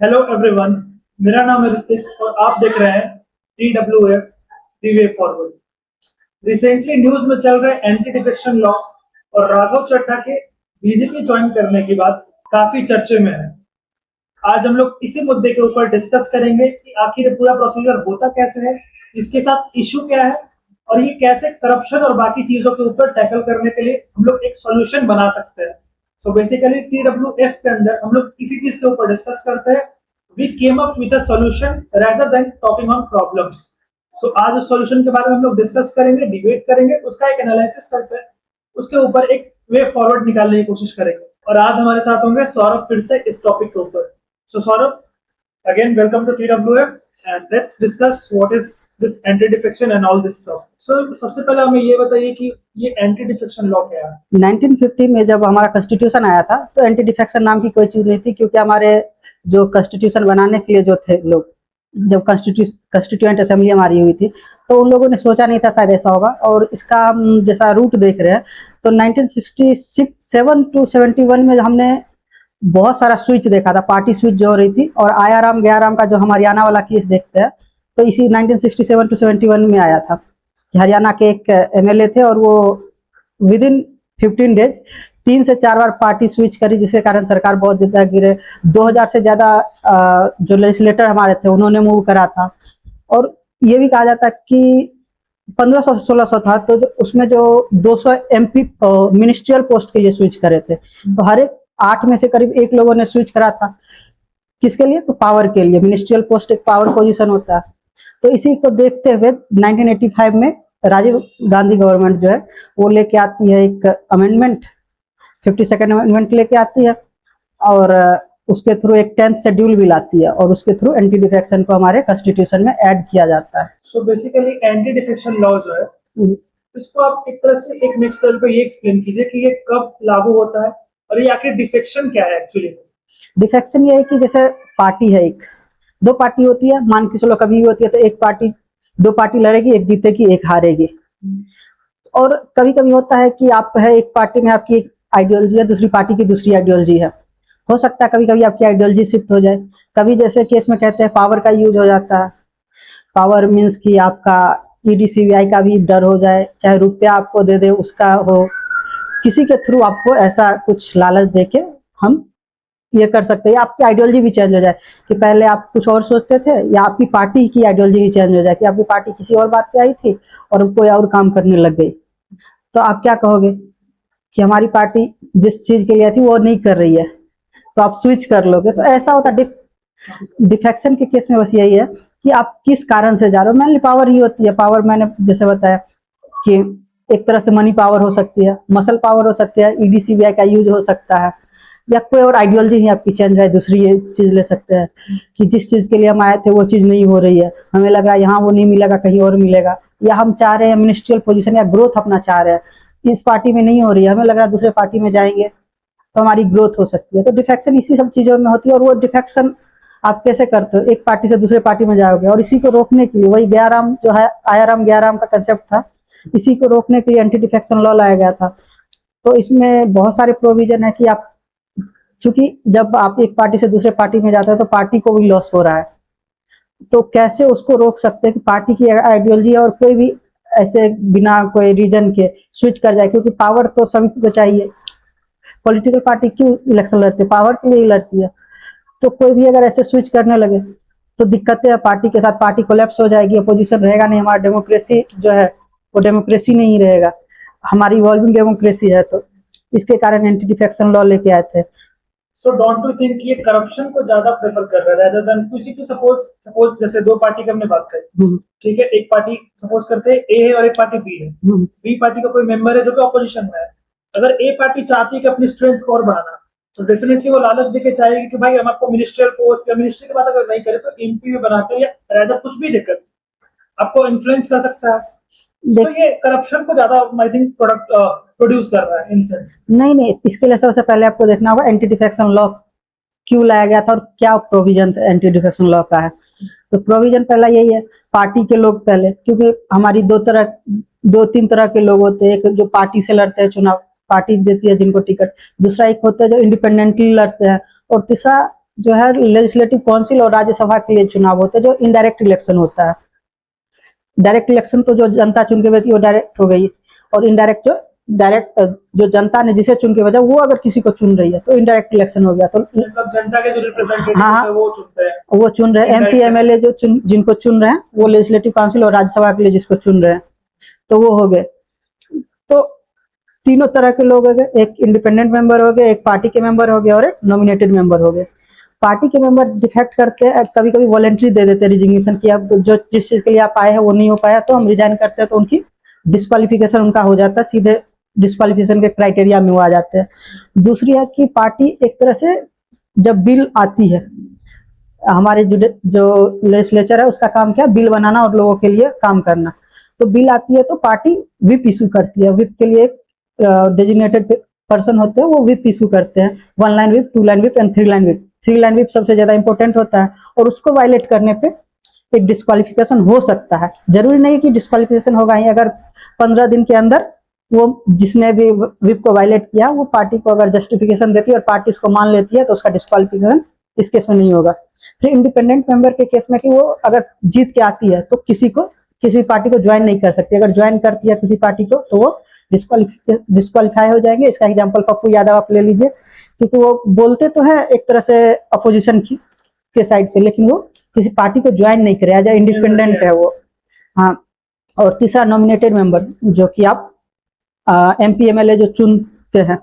Hello everyone, मेरा नाम है ऋतिक और आप देख रहे हैं TWF दी वे फॉरवर्ड। रिसेंटली न्यूज में चल रहे एंटी डिफेक्शन लॉ और राघव चड्ढा के बीजेपी ज्वाइन करने की बात काफी चर्चे में है। आज हम लोग इसी मुद्दे के ऊपर डिस्कस करेंगे कि आखिर ये पूरा प्रोसीजर होता कैसे है, इसके साथ इशू क्या है और ये कैसे करप्शन और बाकी चीजों के ऊपर टैकल करने के लिए हम लोग एक सॉल्यूशन बना सकते हैं। सो बेसिकली TWF के अंदर हम लोग इसी चीज के ऊपर डिस्कस करते हैं। We came up with a solution rather than talking on problems. So आज उस सॉल्यूशन के बारे में हम लोग डिस्कस करेंगे, डिबेट करेंगे, उसका एक एनालिसिस करते हैं, उसके ऊपर एक वे फॉरवर्ड निकालने की कोशिश करेंगे। और आज हमारे साथ होंगे सौरभ फिर से इस टॉपिक के ऊपर। So Saurabh, again welcome to TWF and let's discuss what is this anti-defection and all this stuff. So सबसे पहले हमें ये बताइए कि ये anti-defection लॉ क्या है? 1950 में जब हमारा कॉन्स्टिट्यूशन आया था तो एंटी डिफेक्शन नाम की कोई चीज नहीं थी, क्योंकि हमारे जो कॉन्स्टिट्यूशन बनाने के लिए जो थे लोग, जब कॉन्स्टिट्यूएंट असेंबली हमारी हुई थी तो उन लोगों ने सोचा नहीं था शायद ऐसा होगा। और इसका हम जैसा रूट देख रहे हैं तो 1967 टू 71 में हमने बहुत सारा स्विच देखा था, पार्टी स्विच जो हो रही थी। और आयाराम गयाराम का जो हम हरियाणा वाला केस देखते हैं तो इसी 1967 टू 71 में आया था कि हरियाणा के एक एमएलए थे और वो विद इन 15 डेज 3 से 4 बार पार्टी स्विच करी, जिसके कारण सरकार बहुत ज्यादा गिरे। 2000 से ज्यादा जो लेजिस्लेटर हमारे थे उन्होंने मूव करा था। और ये भी कहा जाता है कि 1500 से 1600 था तो उसमें जो 200 MP मिनिस्ट्रियल पोस्ट के लिए स्विच करे थे, तो हर एक 8 में से करीब एक लोगों ने स्विच करा था। किसके लिए? तो पावर के लिए। मिनिस्ट्रियल पोस्ट एक पावर पोजीशन होता है। तो इसी को देखते हुए 1985 में राजीव गांधी गवर्नमेंट जो है वो लेके आती है एक अमेंडमेंट, 52nd अमेंडमेंट लेके आती है और उसके थ्रू एक 10th शेड्यूल भी लाती है और उसके थ्रू एंटी डिफेक्शन को हमारे कॉन्स्टिट्यूशन में ऐड किया जाता है। So basically anti defection law जो है इसको आप एक तरह से एक नेक्स्ट लेवल पे ये एक्सप्लेन कीजिए कि ये कब लागू होता है और ये आखिर डिफेक्शन क्या है एक्चुअली। डिफेक्शन ये है कि जैसे पार्टी है, एक दो पार्टी होती है, मान के चलो कभी भी होती है तो एक पार्टी, दो पार्टी लड़ेगी, एक जीतेगी एक हारेगी। और कभी कभी होता है कि आप है एक पार्टी में आपकी एक आइडियोलॉजी है, दूसरी पार्टी की दूसरी आइडियोलॉजी है। हो सकता है कभी कभी आपकी आइडियोलॉजी शिफ्ट हो जाए। कभी जैसे केस में कहते हैं पावर का यूज हो जाता है। पावर मीन्स कि आपका ईडी सीबीआई का भी डर हो जाए, चाहे रुपया आपको दे दे उसका हो, किसी के थ्रू आपको ऐसा कुछ लालच देके हम ये कर सकते हैं। आपकी आइडियोलॉजी भी चेंज हो जाए कि पहले आप कुछ और सोचते थे, या आपकी पार्टी की आइडियोलॉजी भी चेंज हो जाए कि आपकी पार्टी किसी और बात पे आई थी और कोई और काम करने लग गई। तो आप क्या कहोगे कि हमारी पार्टी जिस चीज के लिए आई थी वो नहीं कर रही है, तो आप स्विच कर लोगे। तो ऐसा होता है डिफेक्शन के केस में। बस यही है कि आप किस कारण से जा रहे हो। मेनली पावर ही होती है। पावर मैंने जैसे बताया कि एक तरह से मनी पावर हो सकती है, मसल पावर हो सकती है, ईडी सीबीआई का यूज हो सकता है, या कोई और आइडियोलॉजी ही आपकी चेंज है, दूसरी ये चीज ले सकते हैं कि जिस चीज के लिए हम आए थे वो चीज नहीं हो रही है, हमें लग रहा है यहाँ वो नहीं मिलेगा कहीं और मिलेगा, या हम चाह रहे हैं मिनिस्ट्रियल पोजीशन या ग्रोथ अपना चाह रहे हैं, इस पार्टी में नहीं हो रही है, हमें लग रहा है दूसरे पार्टी में जाएंगे तो हमारी ग्रोथ हो सकती है। तो डिफेक्शन इसी सब चीजों में होती है। और वो डिफेक्शन आप कैसे करते हो? एक पार्टी से दूसरे पार्टी में जाओगे। और इसी को रोकने के लिए वही गयाराम जो है, आयाराम गयाराम का कंसेप्ट था, इसी को रोकने के लिए एंटी डिफेक्शन लॉ लाया गया था। तो इसमें बहुत सारे प्रोविजन है कि आप, चूंकि जब आप एक पार्टी से दूसरे पार्टी में जाते हैं तो पार्टी को भी लॉस हो रहा है, तो कैसे उसको रोक सकते हैं कि पार्टी की आइडियोलॉजी और कोई भी ऐसे बिना कोई रीजन के स्विच कर जाए, क्योंकि पावर तो सभी को चाहिए। पॉलिटिकल पार्टी क्यों इलेक्शन लड़ती है? पावर के लिए लड़ती है। तो कोई भी अगर ऐसे स्विच करने लगे तो दिक्कतें हैं पार्टी के साथ, पार्टी कोलैप्स हो जाएगी, अपोजिशन रहेगा नहीं, हमारा डेमोक्रेसी जो है वो डेमोक्रेसी नहीं रहेगा, हमारी इवॉल्विंग डेमोक्रेसी है। तो इसके कारण एंटी डिफेक्शन लॉ लेके आए थे। सो डोंट यू थिंक ये करप्शन को ज्यादा प्रेफर कर रहा है rather than किसी की सपोज जैसे दो पार्टी की हमने बात करी, ठीक है, एक पार्टी सपोज करते हैं ए है और एक पार्टी बी है। बी पार्टी का कोई मेंबर है जो कि ऑपोजिशन में है। अगर ए पार्टी चाहती है कि अपनी स्ट्रेंथ को और बढ़ाना, तो डेफिनेटली वो लालच देके चाहेगी कि भाई हम आपको मिनिस्ट्रियल पोस्ट या मिनिस्ट्री की बात अगर नहीं करें तो एमपी में बनाते हैं, या रादर कुछ भी देकर आपको इन्फ्लुएंस कर सकता है। तो ये करप्शन को ज्यादा आई थिंक प्रोडक्ट प्रोड्यूस कर रहा है इन सेंस। नहीं नहीं, इसके लिए सबसे पहले आपको देखना होगा एंटी डिफेक्शन लॉ क्यों लाया गया था और क्या प्रोविजन एंटी डिफेक्शन लॉ का है। तो प्रोविजन पहला यही है, पार्टी के लोग पहले, क्योंकि हमारी दो तीन तरह के लोग होते हैं। एक जो पार्टी से लड़ते हैं चुनाव, पार्टी देती है जिनको टिकट, दूसरा एक होता है जो इंडिपेंडेंटली लड़ते हैं, और तीसरा जो है लेजिस्लेटिव काउंसिल और राज्यसभा के लिए चुनाव होते हैं, जो इनडायरेक्ट इलेक्शन होता है। डायरेक्ट इलेक्शन तो जो जनता चुन के भेजी वो डायरेक्ट हो गई, और इनडायरेक्ट जो जनता ने जिसे चुन के भेजा वो अगर किसी को चुन रही है तो इनडायरेक्ट इलेक्शन हो गया। तो मतलब जनता के जो रिप्रेजेंटेटिव हाँ, होते हैं वो चुनते हैं। वो चुन रहे हैं, MP MLA जो जिनको चुन रहे हैं वो लेजिस्लेटिव काउंसिल और राज्यसभा के लिए जिसको चुन रहे हैं तो वो हो गए। तो तीनों तरह के लोग हो गए, एक इंडिपेंडेंट मेंबर हो गए, एक पार्टी के मेंबर हो गए और एक नॉमिनेटेड मेंबर हो गए। पार्टी के मेंबर डिफेक्ट करते हैं, कभी कभी वॉलेंट्री दे देते हैं रिजिग्नेशन की, अब जो जिस चीज के लिए आप आए हैं वो नहीं हो पाया तो हम रिजाइन करते हैं, तो उनकी डिस्क्वालिफिकेशन उनका हो जाता है, सीधे डिस्क्वालिफिकेशन के क्राइटेरिया में वो आ जाते हैं। दूसरी है कि पार्टी एक तरह से जब बिल आती है, हमारे जो लेजिस्लेचर है उसका काम क्या है, बिल बनाना और लोगों के लिए काम करना। तो बिल आती है तो पार्टी व्हिप इशू करती है, व्हिप के लिए एक डेजिग्नेटेड पर्सन होते हैं, वो व्हिप इशू करते हैं, 1 line whip, 2 line whip and 3 line whip. 3 line whip सबसे ज्यादा इंपॉर्टेंट होता है, और उसको वायलेट करने पे एक डिस्क्वालिफिकेशन हो सकता है। जरूरी नहीं कि डिस्क्वालिफिकेशन होगा ही, अगर 15 दिन के अंदर वो जिसने भी व्हिप को वायलेट किया वो पार्टी को अगर जस्टिफिकेशन देती है और पार्टी उसको मान लेती है तो उसका डिस्क्वालिफिकेशन इस केस में नहीं होगा। फिर इंडिपेंडेंट मेंबर के केस में कि वो अगर जीत के आती है तो किसी पार्टी को ज्वाइन नहीं कर सकती, अगर ज्वाइन करती है किसी पार्टी को तो वो डिस्क्वालीफाई हो जाएंगे। इसका एग्जांपल पप्पू यादव आप ले लीजिए, क्योंकि वो बोलते तो है एक तरह से अपोजिशन के साइड से, लेकिन वो किसी पार्टी को ज्वाइन नहीं करे, एज ए इंडिपेंडेंट है वो। हाँ, और तीसरा नॉमिनेटेड मेंबर, जो कि आप MP MLA जो चुनते हैं,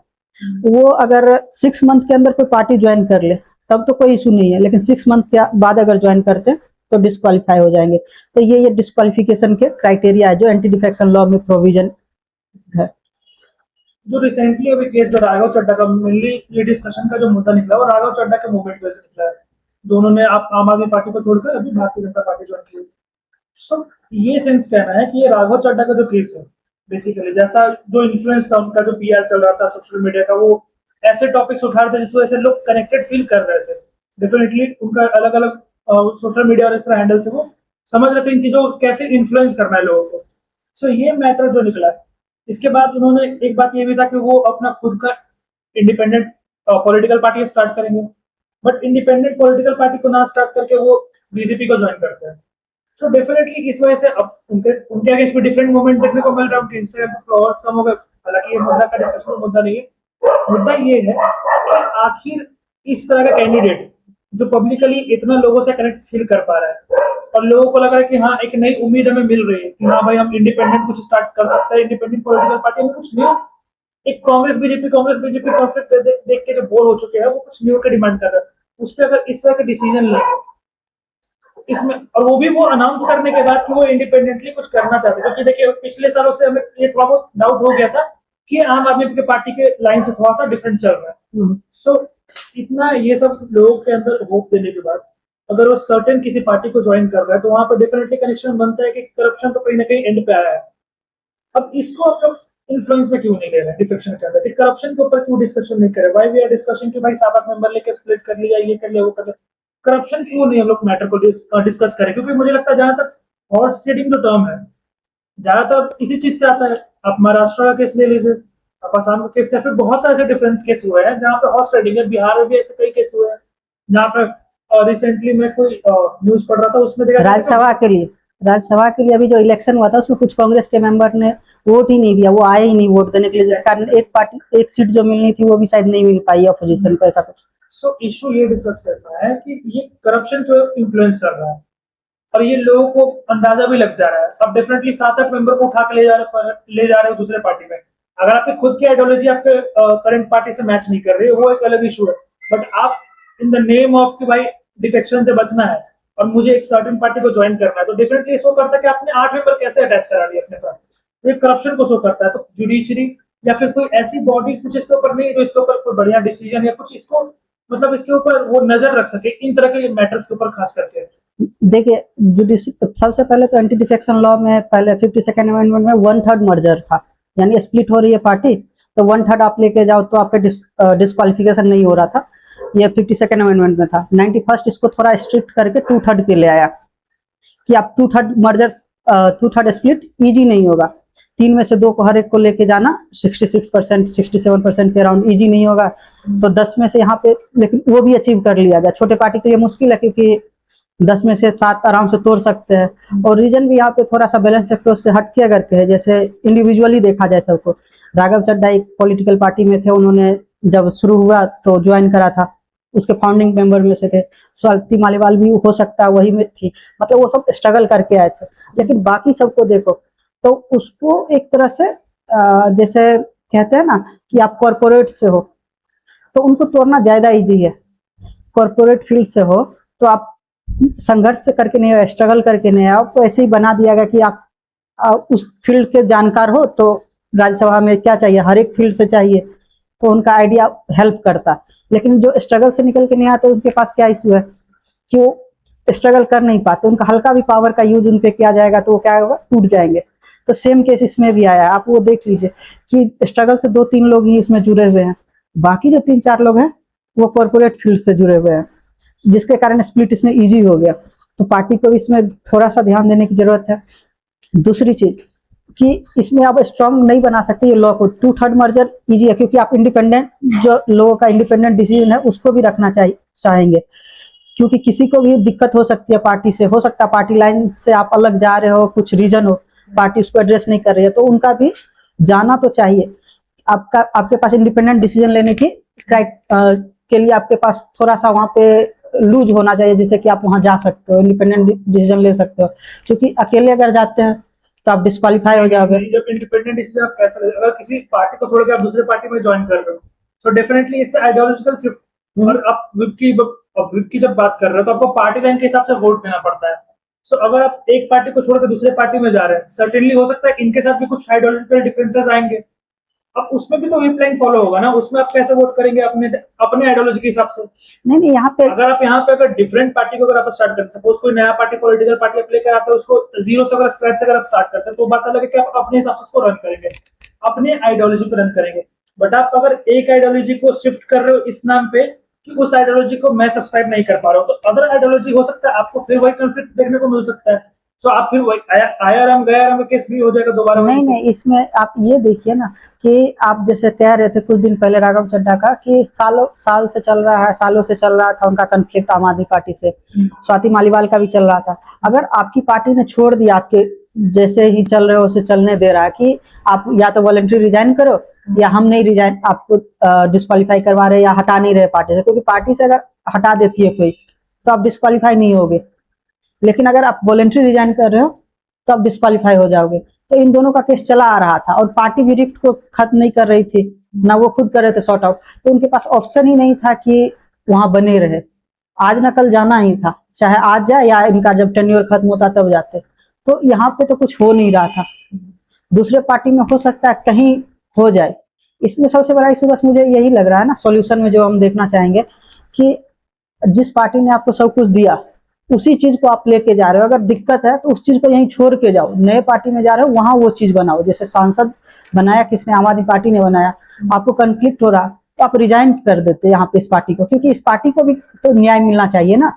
वो अगर 6 मंथ के अंदर कोई पार्टी ज्वाइन कर ले तब तो कोई इशू नहीं है, लेकिन 6 मंथ के बाद अगर ज्वाइन करते हैं तो डिस्क्वालीफाई हो जाएंगे। तो ये डिस्क्वालिफिकेशन के क्राइटेरिया है जो एंटी डिफेक्शन लॉ में प्रोविजन है। जो रिसेंटली अभी केस जो राघव चड्ढा का मेनली ये डिस्कशन का जो मुद्दा निकला वो राघव चड्ढा के मूवमेंट में से निकला है। दोनों ने आप आम आदमी पार्टी को छोड़कर अभी भारतीय जनता पार्टी ज्वाइन की। सो ये सेंस कहना है कि ये राघव चड्ढा का जो केस है, बेसिकली जैसा जो इन्फ्लुएंस था उनका, जो PR चल रहा था सोशल मीडिया का, वो ऐसे टॉपिक्स उठा रहे थे जिस वजह से लोग कनेक्टेड फील कर रहे थे। डेफिनेटली उनका अलग अलग सोशल मीडिया और इस तरह हैंडल से वो समझ रहे थे इन चीजों को कैसे इन्फ्लुएंस करना है लोगों को। सो ये मैटर जो निकला है, इसके बाद उन्होंने एक बात ये भी था कि वो अपना खुद का इंडिपेंडेंट पॉलिटिकल पार्टी स्टार्ट करेंगे, बट इंडिपेंडेंट पॉलिटिकल पार्टी को ना स्टार्ट करके वो BJP को ज्वाइन करते हैं। तो डेफिनेटली इस वजह से अब उनके अगेंस्ट भी डिफरेंट मूवमेंट देखने को मिल रहा है, उनके इंस्टाग्राम पर फॉलोअर्स कम हो गए। हालांकि ये मुद्दा का डिस्कशन का मुद्दा नहीं है, मुद्दा ये है कि आखिर इस तरह का कैंडिडेट जो पब्लिकली इतना लोगों से कनेक्ट फील कर पा रहा है और लोगों को लग रहा है कि हाँ एक नई उम्मीद हमें मिल रही है कि हाँ भाई हम इंडिपेंडेंट कुछ स्टार्ट कर सकते हैं, इंडिपेंडेंट पॉलिटिकल पार्टी में कुछ न्यू, एक कांग्रेस बीजेपी कॉन्फ्लिक्ट देख के जो बोर हो चुके हैं वो कुछ न्यू का डिमांड कर रहे हैं। उस पर अगर इस तरह का डिसीजन लेंगे इसमें, और वो भी वो अनाउंस करने के बाद कि वो इंडिपेंडेंटली कुछ करना चाहते हैं, क्योंकि देखिए पिछले सालों से हमें ये थोड़ा बहुत डाउट हो गया था कि आम आदमी के पार्टी के लाइन से थोड़ा सा डिफरेंट चल रहा है। सो इतना ये सब लोगों के अंदर होप देने के बाद अगर वो सर्टेन किसी पार्टी को ज्वाइन कर रहा है तो वहां पर डेफिनेटली कनेक्शन बनता है कि करप्शन तो कहीं ना कहीं एंड पे आया है। अब इसको आप लोग इन्फ्लुएंस में क्यों नहीं ले रहे हैं डिफेक्शन के अंदर, करप्शन के ऊपर क्यों डिस्कशन नहीं कर रहे? व्हाई वी आर डिस्कशन कि भाई 7-8 मेंबर लेके स्प्लिट कर लिया, ये कर लिया, वो कर लिया, करप्शन क्यों नहीं हम लोग मैटर को डिस्कस करें? क्योंकि मुझे लगता है जहां तक हॉर्स ट्रेडिंग जो टर्म है ज्यादातर इसी चीज से आता है। आप महाराष्ट्र का केस ले लीजिए, आप आसाम का केस, या फिर बहुत ऐसे डिफरेंट केस हुए हैं जहाँ पे हॉर्स ट्रेडिंग है। बिहार में भी ऐसे कई केस हुए हैं जहाँ पे रिसेंटली मैं कोई न्यूज पढ़ रहा था, उसमें देखा राज्यसभा के लिए अभी जो इलेक्शन हुआ था उसमें कुछ कांग्रेस के मेंबर ने वोट ही नहीं दिया, वो आए ही नहीं वोट देने के लिए, जिस कारण एक सीट जो मिलनी थी वो भी शायद नहीं मिल पाई अपोजिशन को, ऐसा कुछ। सो इशू ये डिस्कस करना है कि ये करप्शन को इन्फ्लुएंस कर रहा है और ये लोगों को अंदाजा भी लग जा रहा है। अब डेफिनेटली 7-8 मेंबर को उठा के ले जा रहे हो दूसरे पार्टी में, अगर आपकी खुद की आइडियोलॉजी आपके करंट पार्टी से मैच नहीं कर रही है वो एक अलग इशू है, बट आप इन द नेम ऑफ कि भाई डिफेक्शन से बचना है और मुझे एक सर्टेन पार्टी को ज्वाइन करना है, तो डेफिनेटली शो करता है कि आपने 8 मेंबर कैसे अटैच करा दिया अपने साथ, तो ये करप्शन को शो करता है। तो जुडिशरी या फिर कोई ऐसी बॉडी कुछ इसके ऊपर नहीं जो इसके ऊपर कोई बढ़िया डिसीजन या कुछ इसको मतलब इसके ऊपर वो नजर रख सके इन तरह के मैटर्स के ऊपर खास करके। देखिए, सबसे पहले तो एंटी डिफेक्शन लॉ में पहले 52nd अमेंडमेंट में 1/3 मर्जर था, यानी स्प्लिट हो रही है पार्टी तो 1/3 आप लेके जाओ तो आपका डिस्क्वालिफिकेशन नहीं हो रहा था, ये 52nd अमेंडमेंट में था। 91st इसको थोड़ा स्ट्रिक्ट करके 2/3 पे ले आया कि आप 2/3 मर्जर 2/3 स्प्लिट इजी नहीं होगा, 3 में से 2 को हर एक को लेके जाना 66% 67% के अराउंड इजी नहीं होगा। तो 10 में से यहाँ पे, लेकिन वो भी अचीव कर लिया गया। छोटे पार्टी के लिए मुश्किल है क्योंकि 10 में से 7 आराम से तोड़ सकते हैं। और रीजन भी यहाँ पे थोड़ा सा बैलेंस अप्रोच से हट के अगर के है, जैसे इंडिविजुअली देखा जाए सबको। राघव चड्ढा एक पॉलिटिकल पार्टी में थे, उन्होंने जब शुरू हुआ तो ज्वाइन करा था, उसके फाउंडिंग मेंबर में से थे। स्वाति मालीवाल भी हो सकता है वही में थी, मतलब वो सब स्ट्रगल करके आए थे। लेकिन बाकी सबको देखो तो उसको एक तरह से जैसे कहते हैं ना कि आप कॉरपोरेट से हो तो उनको तोड़ना ज्यादा इजी है। कॉरपोरेट फील्ड से हो तो आप संघर्ष से करके नहीं आओ, स्ट्रगल करके नहीं आओ, तो ऐसे ही बना दिया गया कि आप उस फील्ड के जानकार हो तो राज्यसभा में क्या चाहिए, हर एक फील्ड से चाहिए, तो उनका आइडिया हेल्प करता। लेकिन जो स्ट्रगल से निकल के नहीं आते उनके पास क्या इशू है कि वो स्ट्रगल कर नहीं पाते, उनका हल्का भी पावर का यूज उन पे किया जाएगा तो वो क्या होगा, टूट जाएंगे। तो सेम केस इसमें भी आया है। आप वो देख लीजिए कि स्ट्रगल से 2-3 लोग ही इसमें जुड़े हुए हैं, बाकी जो 3-4 लोग हैं वो कॉर्पोरेट फील्ड से जुड़े हुए हैं, जिसके कारण स्प्लिट इसमें इजी हो गया। तो पार्टी को इसमें थोड़ा सा ध्यान देने की जरूरत है। दूसरी चीज कि इसमें आप स्ट्रांग नहीं बना सकते ये लॉ को। 2/3 मर्जर इजी है क्योंकि आप इंडिपेंडेंट, जो लोगों का इंडिपेंडेंट डिसीजन है उसको भी रखना चाहेंगे, क्योंकि किसी को भी दिक्कत हो सकती है पार्टी से, हो सकता है पार्टी लाइन से आप अलग जा रहे हो, कुछ रीजन हो, पार्टी उसको एड्रेस नहीं कर रही है, तो उनका भी जाना तो चाहिए। आपके पास इंडिपेंडेंट डिसीजन लेने की के लिए आपके पास थोड़ा सा वहाँ पे लूज होना चाहिए, जिससे कि आप वहाँ जा सकते हो, इंडिपेंडेंट डिसीजन ले सकते हो। क्योंकि अकेले अगर जाते हैं तो आप डिस्क्वालीफाई हो जाओगे। जब इंडिपेंडेंट डिसीजन आप कैसे ले, अगर किसी पार्टी को छोड़ के आप दूसरे पार्टी में ज्वाइन कर रहे हो तो डेफिनेटली इट्स आइडियोलॉजिकल शिफ्ट। और आप विप की जब बात कर रहे हो तो आपको पार्टी लाइन के हिसाब से वोट देना पड़ता है। सो अगर आप एक पार्टी को छोड़ के दूसरे पार्टी में जा रहे हैं, सर्टेनली हो सकता है इनके साथ भी कुछ आइडियोलॉजिकल डिफरेंसेस आएंगे। अब उसमें भी तो विप लाइन फॉलो होगा ना, उसमें आप कैसे वोट करेंगे अपने अपने आइडियोलॉजी के हिसाब से। नहीं, यहाँ पे अगर आप यहाँ पे अगर डिफरेंट पार्टी को अगर आप स्टार्ट करते, सपोज कोई नया पार्टी पॉलिटिकल पार्टी आप लेकर आते हैं, उसको जीरो से अगर स्क्रैच से अगर आप स्टार्ट करते हैं तो बात अलग है कि आप अपने हिसाब से उसको रन करेंगे, अपने आइडियोलॉजी पे रन करेंगे। बट आप अगर एक आइडियोलॉजी को शिफ्ट कर रहे हो इस नाम पे कि उस आइडियोलॉजी को मैं सब्सक्राइब नहीं कर पा रहा हूँ, तो अदर आइडियोलॉजी हो सकता है आपको फिर वही कंफ्लिक्ट देखने को मिल सकता है। सो आप फिर वही आया राम गया राम का केस भी हो जाएगा दोबारा। नहीं, इसमें आप ये देखिए ना कि आप जैसे कह रहे थे कुछ दिन पहले राघव चड्ढा का कि साल से चल रहा है, सालों से चल रहा था उनका कन्फ्लिक्ट आम आदमी पार्टी से। स्वाति मालीवाल का भी चल रहा था। अगर आपकी पार्टी ने छोड़ दिया, आपके जैसे ही चल रहे हो उसे चलने दे रहा है कि आप या तो वॉलंटरी रिजाइन करो या हम नहीं रिजाइन आपको डिस्क्वालीफाई करवा रहे या हटा नहीं रहे पार्टी से, क्योंकि पार्टी से अगर हटा देती है कोई तो आप डिस्क्वालीफाई नहीं होगे, लेकिन अगर आप वॉलंटरी रिजाइन कर रहे हो तो आप डिस्क्वालीफाई हो जाओगे। तो इन दोनों का केस चला आ रहा था और पार्टी भी रिक्ट को खत्म नहीं कर रही थी, ना वो खुद कर रहे थे सॉर्ट आउट, तो उनके पास ऑप्शन ही नहीं था कि वहां बने रहे। आज ना कल जाना ही था, चाहे आज जाए या इनका जब टेन्योर खत्म होता तब जाते। तो यहाँ पे तो कुछ हो नहीं रहा था। दूसरे पार्टी में हो सकता है कहीं हो जाए। इसमें सबसे बड़ा इशू बस मुझे यही लग रहा है ना, सॉल्यूशन में जो हम देखना चाहेंगे कि जिस पार्टी ने आपको सब कुछ दिया उसी चीज को आप लेके जा रहे हो। अगर दिक्कत है तो उस चीज को यहीं छोड़ के जाओ, नए पार्टी में जा रहे हो वहां वो चीज बनाओ। जैसे सांसद बनाया किसने, आम आदमी पार्टी ने बनाया, आपको कन्फ्लिक्ट हो रहा तो आप रिजाइन कर देते यहाँ पे इस पार्टी को, क्योंकि इस पार्टी को भी तो न्याय मिलना चाहिए ना।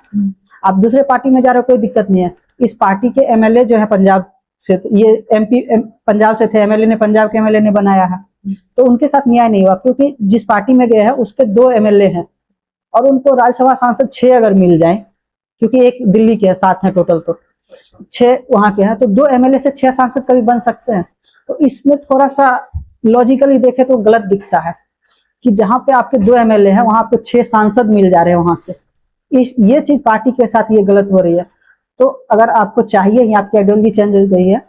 आप दूसरे पार्टी में जा रहे हो कोई दिक्कत नहीं है। इस पार्टी के एमएलए जो है पंजाब से, ये एमपी पंजाब से थे, एमएलए ने पंजाब के एमएलए ने बनाया है, तो उनके साथ न्याय नहीं हुआ, क्योंकि जिस पार्टी में गए हैं उसके 2 एमएलए हैं और उनको राज्यसभा सांसद 6 अगर मिल जाए, क्योंकि एक दिल्ली के है, 7 है टोटल, तो 6 वहां के हैं, तो 2 एमएलए से 6 सांसद कभी बन सकते हैं। तो इसमें थोड़ा सा लॉजिकली देखे तो गलत दिखता है कि जहां पे आपके 2 एमएलए हैं वहां आपको 6 सांसद मिल जा रहे हैं वहां से। ये चीज पार्टी के साथ ये गलत हो रही है। तो अगर आपको चाहिए ही, आपकी आइडियोलॉजी चेंज हो गई है,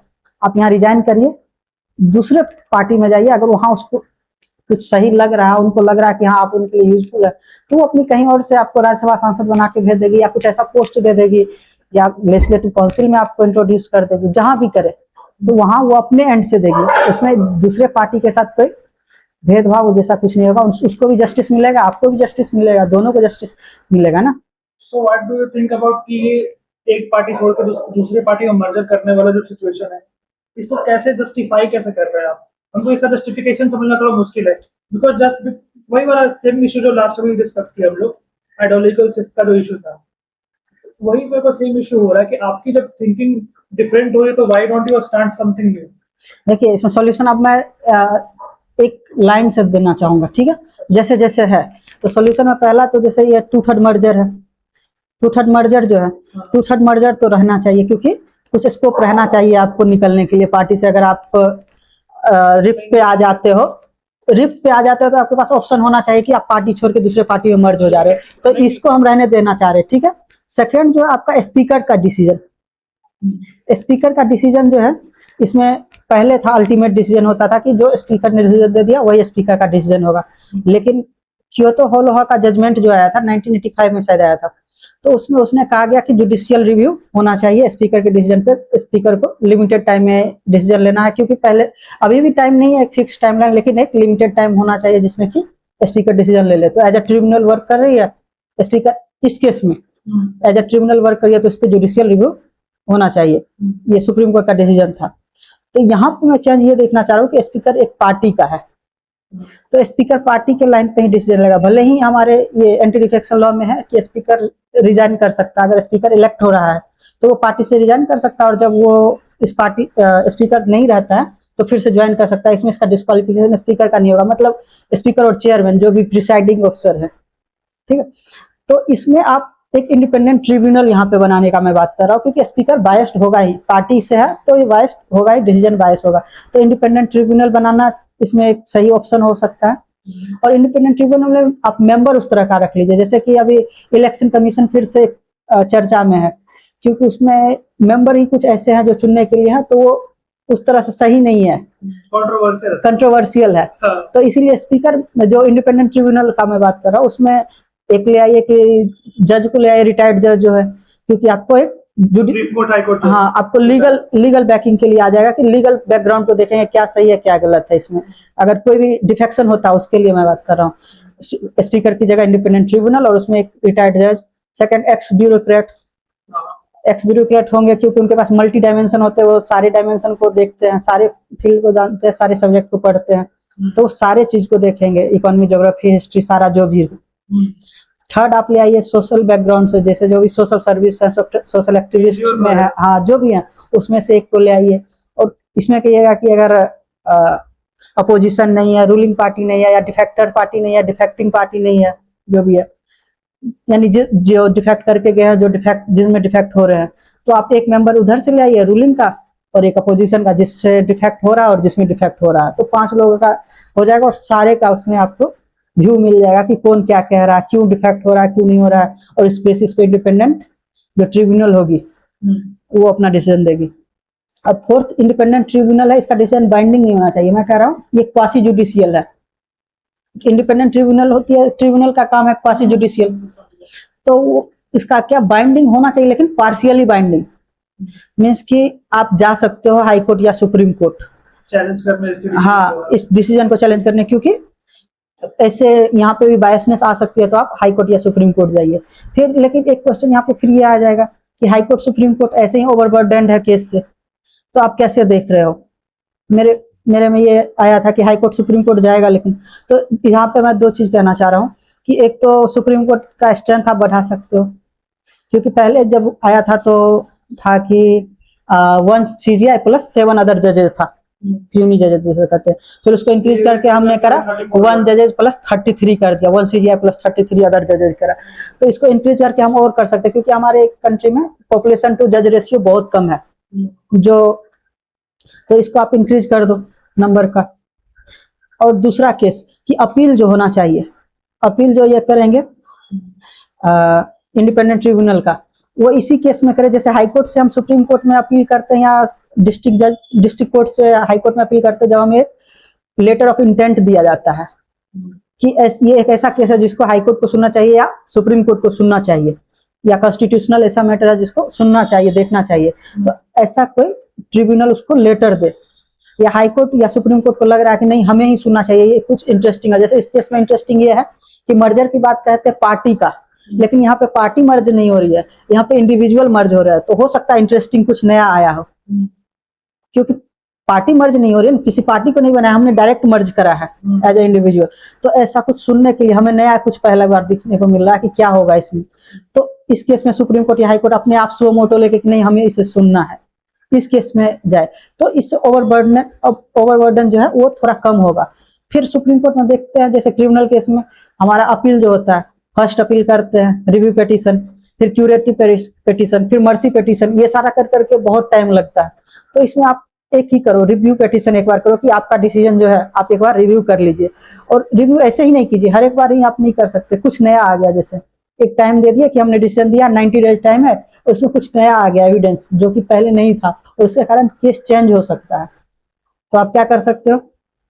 आप यहाँ रिजाइन करिए, दूसरे पार्टी में जाइए। अगर वहां उसको कुछ सही लग रहा है, उनको लग रहा है कि हाँ आप उनके लिए यूजफुल है, तो वो अपनी कहीं और से आपको राज्यसभा सांसद बना के भेज देगी या कुछ ऐसा पोस्ट दे देगी या लेजिस्लेटिव काउंसिल में आपको इंट्रोड्यूस कर देगी, जहां भी करे तो वहां वो अपने एंड से देगी। उसमें दूसरे पार्टी के साथ कोई भेदभाव जैसा कुछ नहीं होगा, उसको भी जस्टिस मिलेगा, आपको भी जस्टिस मिलेगा, दोनों को जस्टिस मिलेगा ना। So what do you think about कि ये एक पार्टी छोड़कर दूसरे पार्टी में मर्जर करने वाला जो सिचुएशन है, इसको कैसे जस्टिफाई कैसे कर रहे हैं आप? हमको इसका जस्टिफिकेशन समझना थोड़ा मुश्किल है, बिकॉज जस्ट वही वाला सेम इशू जो लास्ट में डिस्कस किया हम लोग, आइडियोलॉजिकल शिफ्ट का जो इशू था, वही मेरे को सेम इशू हो रहा है कि आपकी जब थिंकिंग डिफरेंट हो रही है तो why don't you start something new. देखिए इसमें सॉल्यूशन अब मैं एक लाइन से देना चाहूंगा, ठीक है, जैसे जैसे है तो सोल्यूशन में पहला तो जैसे ये 2/3 मर्जर है, 2/3 मर्जर जो है, 2/3 मर्जर तो रहना चाहिए, क्योंकि कुछ स्कोप रहना चाहिए आपको निकलने के लिए पार्टी से। अगर आप रिप पे आ जाते हो, तो आपके पास ऑप्शन होना चाहिए कि आप पार्टी छोड़ के दूसरे पार्टी में मर्ज हो जा रहे हो, तो इसको हम रहने देना चाह रहे हैं, ठीक है। सेकेंड जो है आपका स्पीकर का डिसीजन, स्पीकर का डिसीजन जो है, इसमें पहले था अल्टीमेट डिसीजन होता था कि जो स्पीकर ने डिसीजन दे दिया वही स्पीकर का डिसीजन होगा, लेकिन क्योतो होलोहा का जजमेंट जो आया था 1985 में शायद आया था, तो उसमें उसने कहा गया कि जुडिशियल रिव्यू होना चाहिए स्पीकर के डिसीजन पे, स्पीकर को लिमिटेड टाइम में डिसीजन लेना है, क्योंकि पहले अभी भी टाइम नहीं है एक फिक्स टाइमलाइन, लेकिन एक लिमिटेड टाइम होना चाहिए जिसमें कि स्पीकर डिसीजन ले ले। तो एज अ ट्रिब्यूनल वर्क कर रही है स्पीकर, इस केस में एज अ ट्रिब्यूनल वर्क कर रही है, तो इस पर जुडिशियल रिव्यू होना चाहिए, ये सुप्रीम कोर्ट का डिसीजन था। तो यहाँ पे मैं चेंज ये देखना चाह रहा हूँ कि स्पीकर एक पार्टी का है, तो स्पीकर पार्टी के लाइन पे ही डिसीजन लेगा। भले ही हमारे ये एंटी डिफेक्शन लॉ में है कि स्पीकर रिजाइन कर सकता है, अगर स्पीकर इलेक्ट हो रहा है तो वो पार्टी से रिजाइन कर सकता है, और जब वो इस पार्टी स्पीकर नहीं रहता है तो फिर से ज्वाइन कर सकता है। इसमें इसका डिस्क्वालिफिकेशन स्पीकर का नहीं होगा, मतलब स्पीकर और चेयरमैन जो भी प्रिसाइडिंग ऑफिसर है, ठीक है। तो इसमें आप एक इंडिपेंडेंट ट्रिब्यूनल यहाँ पे बनाने का मैं बात कर रहा हूँ, क्योंकि स्पीकर बायस्ड होगा ही, पार्टी से है तो ये बायस्ड होगा ही, डिसीजन बायस होगा, तो इंडिपेंडेंट ट्रिब्यूनल बनाना इसमें एक सही ऑप्शन हो सकता है। और इंडिपेंडेंट ट्रिब्यूनल में आप मेंबर उस तरह का रख लीजिए, जैसे कि अभी इलेक्शन कमीशन फिर से चर्चा में है, क्योंकि उसमें मेंबर ही कुछ ऐसे हैं जो चुनने के लिए हैं, तो वो उस तरह से सही नहीं है, कंट्रोवर्शियल है। तो इसीलिए स्पीकर जो इंडिपेंडेंट ट्रिब्यूनल का मैं बात कर रहा हूँ, उसमें एक ले आइए कि जज को ले आइए, रिटायर्ड जज जो है, क्योंकि आपको एक हाँ, आपको लीगल बैकिंग के लिए आ जाएगा कि लीगल बैकग्राउंड को देखेंगे क्या सही है क्या गलत है इसमें, अगर कोई भी डिफेक्शन होता है उसके लिए मैं बात कर रहा हूँ। स्पीकर की जगह इंडिपेंडेंट ट्रिब्यूनल और उसमें एक रिटायर्ड जज। सेकंड, एक्स ब्यूरोक्रेट होंगे, क्योंकि उनके पास मल्टी डायमेंशन होते हैं, वो सारे डायमेंशन को देखते हैं, सारे फील्ड को जानते हैं, सारे सब्जेक्ट को पढ़ते हैं, तो सारे चीज को देखेंगे, इकोनॉमी, ज्योग्राफी, हिस्ट्री, सारा जो भी। थर्ड आप ले आइए सोशल बैकग्राउंड से, जैसे जो भी सोशल सर्विस है, सोशल एक्टिविस्ट में है, हाँ जो भी है उसमें से एक को ले आइए। और इसमें कहिएगा कि अगर अपोजिशन नहीं है, रूलिंग पार्टी नहीं है, या डिफेक्टर पार्टी नहीं है, डिफेक्टिंग पार्टी नहीं है, जो भी है, यानी जो डिफेक्ट करके गए हैं, जो डिफेक्ट जिसमें डिफेक्ट हो रहे हैं, तो आप एक मेंबर उधर से ले आइए रूलिंग का, और एक अपोजिशन का जिससे डिफेक्ट हो रहा है और जिसमें डिफेक्ट हो रहा है, तो 5 लोगों का हो जाएगा, और सारे का उसमें आपको व्यू मिल जाएगा कि कौन क्या कह रहा है, क्यों डिफेक्ट हो रहा है, क्यों नहीं हो रहा है, और इस बेसिस पे इंडिपेंडेंट जो ट्रिब्यूनल होगी वो अपना डिसीजन देगी। अब फोर्थ इंडिपेंडेंट ट्रिब्यूनल है, इसका डिसीजन बाइंडिंग नहीं होना चाहिए, मैं कह रहा हूँ ये क्वासी जुडिशियल है। इंडिपेंडेंट ट्रिब्यूनल होती है, ट्रिब्यूनल का काम है क्वासी जुडिशियल, तो इसका क्या बाइंडिंग होना चाहिए, लेकिन पार्शियली बाइंडिंग, मीन्स कि आप जा सकते हो हाई कोर्ट या सुप्रीम कोर्ट चैलेंज करने, हाँ इस डिसीजन को चैलेंज करने, क्योंकि ऐसे यहाँ पे भी बायसनेस आ सकती है, तो आप हाई कोर्ट या सुप्रीम कोर्ट जाइए। फिर लेकिन एक क्वेश्चन यहाँ पे फिर ये आ जाएगा कि हाई कोर्ट सुप्रीम कोर्ट ऐसे ही ओवरबर्डन्ड है केस से, तो आप कैसे देख रहे हो। मेरे में ये आया था कि हाई कोर्ट सुप्रीम कोर्ट जाएगा, लेकिन तो यहाँ पे मैं 2 चीज कहना चाह रहा हूँ कि एक तो सुप्रीम कोर्ट का स्ट्रेंथ आप बढ़ा सकते हो, क्योंकि पहले जब आया था तो था कि 1 CGI प्लस 7 अदर जजेस था, क्यूनी जजेस जैसे कहते हैं, फिर उसको इंक्रीज करके हमने करा 1 जजेस प्लस 33 कर दिया, 1 CGI प्लस 33 अदर जजेस करा। तो इसको इंक्रीज करके हम और कर सकते हैं, क्योंकि हमारे कंट्री में पॉपुलेशन टू जज रेशियो बहुत कम है, जो तो इसको आप इंक्रीज कर दो नंबर का। और दूसरा केस कि अपील जो होना चाहिए, अपील जो ये करेंगे इंडिपेंडेंट ट्रिब्यूनल का, वो इसी केस में करे, जैसे हाई कोर्ट से हम सुप्रीम कोर्ट में अपील करते हैं, या डिस्ट्रिक्ट कोर्ट से हाई कोर्ट में अपील करते हैं, जब हमें एक लेटर ऑफ इंटेंट दिया जाता है कि ये एक ऐसा केस है जिसको हाई कोर्ट को सुनना चाहिए या सुप्रीम कोर्ट को सुनना चाहिए, या कॉन्स्टिट्यूशनल ऐसा मैटर है जिसको सुनना चाहिए, देखना चाहिए, तो ऐसा कोई ट्रिब्यूनल उसको लेटर दे, या हाई कोर्ट या सुप्रीम कोर्ट को लग रहा है कि नहीं हमें ही सुनना चाहिए, ये कुछ इंटरेस्टिंग है। जैसे इस केस में इंटरेस्टिंग ये है कि मर्जर की बात कहते हैं पार्टी का, लेकिन यहाँ पे पार्टी मर्ज नहीं हो रही है, यहाँ पे इंडिविजुअल मर्ज हो रहा है, तो हो सकता है इंटरेस्टिंग कुछ नया आया हो, क्योंकि पार्टी मर्ज नहीं हो रही है, किसी पार्टी को नहीं बनाया, हमने डायरेक्ट मर्ज करा है एज ए इंडिविजुअल, तो ऐसा कुछ सुनने के लिए हमें नया कुछ पहला बार दिखने को मिल रहा है कि क्या होगा इसमें। तो इस केस में सुप्रीम कोर्ट या हाई कोर्ट अपने आप सो मोटो लेके कि नहीं हमें इसे सुनना है, इस केस में जाए, तो इससे ओवरबर्डन जो है वो थोड़ा कम होगा। फिर सुप्रीम कोर्ट में देखते हैं, जैसे क्रिमिनल केस में हमारा अपील जो होता है, फर्स्ट अपील करते हैं, रिव्यू पिटीशन, फिर क्यूरेटिव पिटीशन, फिर मर्सी पिटीशन, ये सारा कर करके बहुत टाइम लगता है। तो इसमें आप एक ही करो, रिव्यू पिटीशन एक बार करो कि आपका डिसीजन जो है आप एक बार रिव्यू कर लीजिए। और रिव्यू ऐसे ही नहीं कीजिए, हर एक बार ही आप नहीं कर सकते, कुछ नया आ गया, जैसे एक टाइम दे दिया कि हमने डिसीजन दिया 90 डेज टाइम है, उसमें कुछ नया आ गया एविडेंस जो कि पहले नहीं था, और उसके कारण केस चेंज हो सकता है। तो आप क्या कर सकते हो,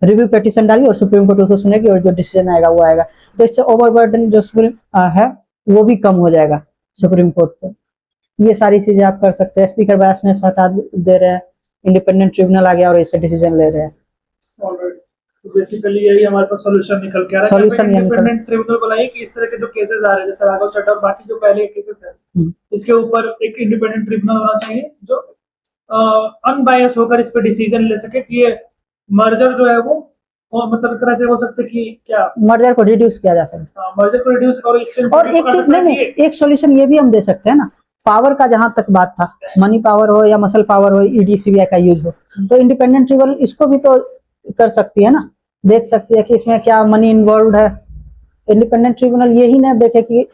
रिव्यू पिटीशन डालिए और सुप्रीम कोर्ट उसको सुनेगी और जो डिसीजन आएगा वो आएगा। तो इससे ओवरबर्डन जो सुप्रीम है वो भी कम हो जाएगा सुप्रीम कोर्ट पे। ये सारी चीजें आप कर सकते हैं। स्पीकर बायसनेस हटा दे रहे हैं, इंडिपेंडेंट ट्रिब्यूनल आ गया और ऐसे डिसीजन ले रहे हैं। ऑलराइट, तो बेसिकली यही हमारे पास सॉल्यूशन निकल के आ रहा है। Solution ये निकल- इंडिपेंडेंट ट्रिब्यूनल बनाइए कि इस तरह के जो केसेस आ रहे हैं, जैसे राघव चड्ढा और बाकी जो पहले केसेस है, इसके ऊपर एक इंडिपेंडेंट ट्रिब्यूनल होना चाहिए जो अनबायस होकर इस पे डिसीजन ले सके कि ये मर्जर जो है वो मतलब एक तरह से बोल सकते हैं कि क्या मर्जर को रिड्यूस किया जा सकता मर्जर को रिड्यूस और और एक चीज नहीं, एक सॉल्यूशन ये भी हम दे सकते हैं ना, पावर का जहां तक बात था, मनी पावर हो या मसल पावर हो, ईडी सीबीआई का यूज हो, तो इंडिपेंडेंट ट्रिब्यूनल इसको भी तो कर सकती है ना, देख सकती है कि इसमें क्या मनी इन्वॉल्व है। इंडिपेंडेंट ट्रिब्यूनल यही ना देखे कि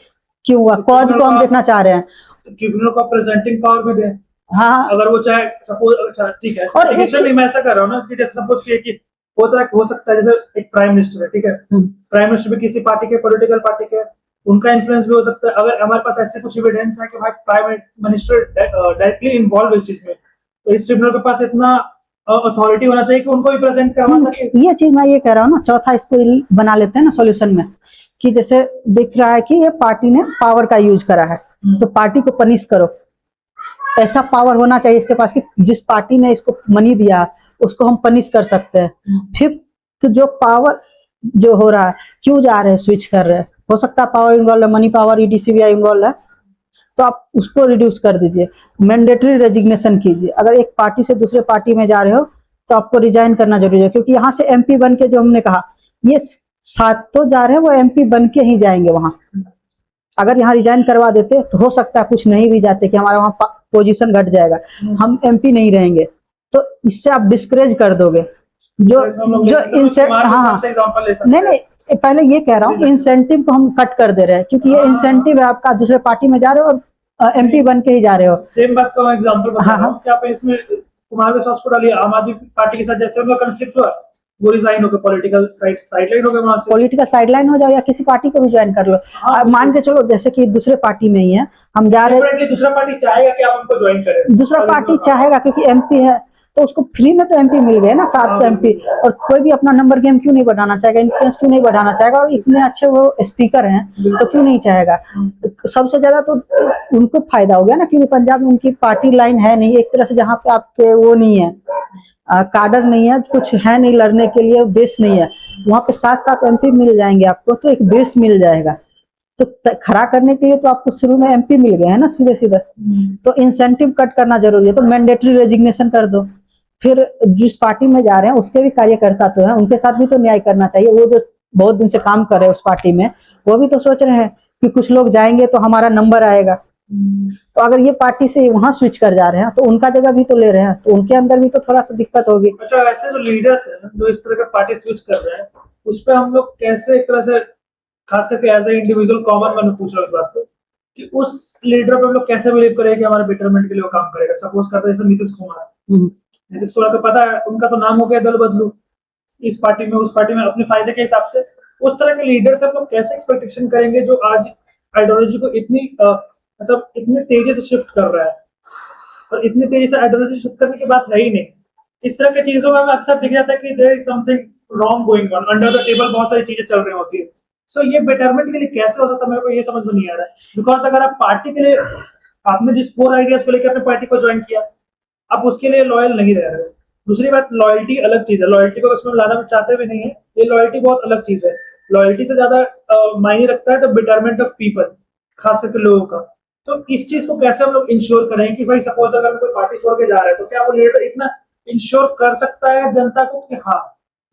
क्यों हुआ, कॉज को हम देखना चाह रहे हैं। ट्रिब्यूनल को प्रेजेंटिंग पावर भी दे, हाँ, अगर वो चाहे सपोज, ठीक है, और एक नहीं मैं ऐसा कर रहा हूँ ना कि जैसे सपोज कि हो सकता है जैसे एक प्राइम मिनिस्टर है, ठीक है, प्राइम मिनिस्टर भी किसी पार्टी के, पॉलिटिकल पार्टी के, उनका इन्फ्लुएंस भी हो सकता है। अगर हमारे पास ऐसे कुछ एविडेंस है कि भाई प्राइम मिनिस्टर डायरेक्टली इन्वॉल्व इस चीज में, तो इस ट्रिब्यूनल के पास इतना अथॉरिटी होना चाहिए कि उनको भी प्रेजेंट करवा सके। ये चीज मैं ये कह रहा हूँ ना, चौथा इसको बना लेते हैं ना सॉल्यूशन में, कि जैसे दिख रहा है कि ये पार्टी ने पावर का यूज करा है, तो पार्टी को पनिश करो। ऐसा पावर होना चाहिए इसके पास कि जिस पार्टी ने इसको मनी दिया उसको हम पनिश कर सकते हैं। फिफ्थ जो पावर जो हो रहा है, क्यों जा रहे हैं स्विच कर रहे हैं, हो सकता है पावर इन्वॉल्व है, money power, ED CBI involve है, तो आप उसको रिड्यूस कर दीजिए, मैंडेटरी रेजिग्नेशन कीजिए। अगर एक पार्टी से दूसरे पार्टी में जा रहे हो तो आपको रिजाइन करना जरूरी है, क्योंकि यहाँ से एमपी बन के, जो हमने कहा ये सातों जा रहे हैं, वो एमपी बन के ही जाएंगे वहां। अगर यहाँ रिजाइन करवा देते तो हो सकता है कुछ नहीं भी जाते कि हमारा वहाँ पोजीशन घट जाएगा, हम एमपी नहीं रहेंगे। तो इससे आप डिस्करेज कर दोगे जो हाँ, नहीं, पहले ये कह रहा हूँ इंसेंटिव को हम कट कर दे रहे हैं, क्योंकि ये इंसेंटिव है आपका, दूसरे पार्टी में जा रहे हो और एमपी बन के ही जा रहे हो। सेम बात का मैं एग्जांपल बता रहा हूँ कि आप इसमें कुमार विश्वास को डालिए, आम आदमी पार्टी के साथ जैसे उनका कंफ्लिक्ट हुआ, वो रिजाइन हो गए, पॉलिटिकल साइडलाइन हो गए वहां से, पॉलिटिकल साइडलाइन हो जाओ या किसी पार्टी को भी ज्वाइन कर लो। मान के चलो जैसे कि दूसरे पार्टी में ही है, हम जा रहे हैं, दूसरा पार्टी चाहेगा कि आप उनको ज्वाइन करें, दूसरा पार्टी चाहेगा क्योंकि एमपी है, तो उसको फ्री में तो एमपी मिल गए ना, 7 एमपी, और कोई भी अपना नंबर गेम क्यों नहीं बढ़ाना चाहेगा, इन्फ्लुएंस क्यों नहीं बढ़ाना चाहेगा, और इतने अच्छे वो स्पीकर हैं तो क्यों नहीं चाहेगा। तो सबसे ज्यादा तो उनको फायदा हो गया ना, क्योंकि पंजाब में उनकी पार्टी लाइन है नहीं, एक तरह से जहाँ पे आपके वो नहीं है, काडर नहीं है, कुछ है नहीं लड़ने के लिए, बेस नहीं है, वहां पे 7 एमपी मिल जाएंगे आपको, तो एक बेस मिल जाएगा। तो खड़ा करने के लिए तो आपको शुरू में एमपी मिल गए हैं ना सीधे सीधे, तो इंसेंटिव कट करना जरूरी है, तो मैंडेटरी रेजिग्नेशन कर दो। फिर जिस पार्टी में जा रहे हैं उसके भी कार्यकर्ता तो हैं, उनके साथ भी तो न्याय करना चाहिए। वो जो बहुत दिन से काम कर रहे हैं उस पार्टी में, वो भी तो सोच रहे हैं कि कुछ लोग जाएंगे तो हमारा नंबर आएगा। तो अगर ये पार्टी से वहां स्विच कर जा रहे हैं तो उनका जगह भी तो ले रहे हैं, तो उनके अंदर भी तो थोड़ा सा दिक्कत होगी। अच्छा, ऐसे जो लीडर्स हैं जो इस तरह का पार्टी स्विच कर रहे हैं, उस पर हम लोग कैसे एक तरह से, खास करके as a individual common man पूछ रहा हूँ इस बात को, कि उस लीडर पे हम लोग कैसे बिलीव करें कि हमारे बेटरमेंट के लिए वो काम करेगा। सपोज करते हैं जैसे नीतीश कुमार को पता है उनका तो नाम हो गया दल बदलू, इस पार्टी में उस पार्टी में अपने फायदे के हिसाब से, उस तरह के लीडर से हम लोग कैसे एक्सपेक्टेशन करेंगे जो आज आइडियोलॉजी को इतनी मतलब इतनी तेजी से शिफ्ट कर रहा है, और इतनी तेजी से आइडियोलॉजी शिफ्ट करने की बात है ही नहीं। इस तरह की चीजों में हमें अक्सर दिख जाता है कि there is something wrong going on, under the table बहुत सारी चीजें चल रही होती है। सो ये बेटरमेंट के लिए कैसे हो सकता है, मेरे को ये समझ में नहीं आ रहा है। बिकॉज अगर आप पार्टी के लिए, आपने जिस कोर आइडियाज को लेकर अपने पार्टी को ज्वाइन किया, आप उसके लिए लॉयल नहीं रह रहे हो। दूसरी बात, लॉयल्टी अलग चीज है, लॉयल्टी को उसमें लाना चाहते भी नहीं है, ये लॉयल्टी बहुत अलग चीज है। लॉयल्टी से ज्यादा मायने रखता है द बेटरमेंट ऑफ पीपल, खास करके लोगों का। तो इस चीज को कैसे हम लोग इंश्योर करें कि भाई सपोज अगर कोई पार्टी छोड़ के जा रहा है, तो क्या वो लीडर इतना इंश्योर कर सकता है जनता को कि हाँ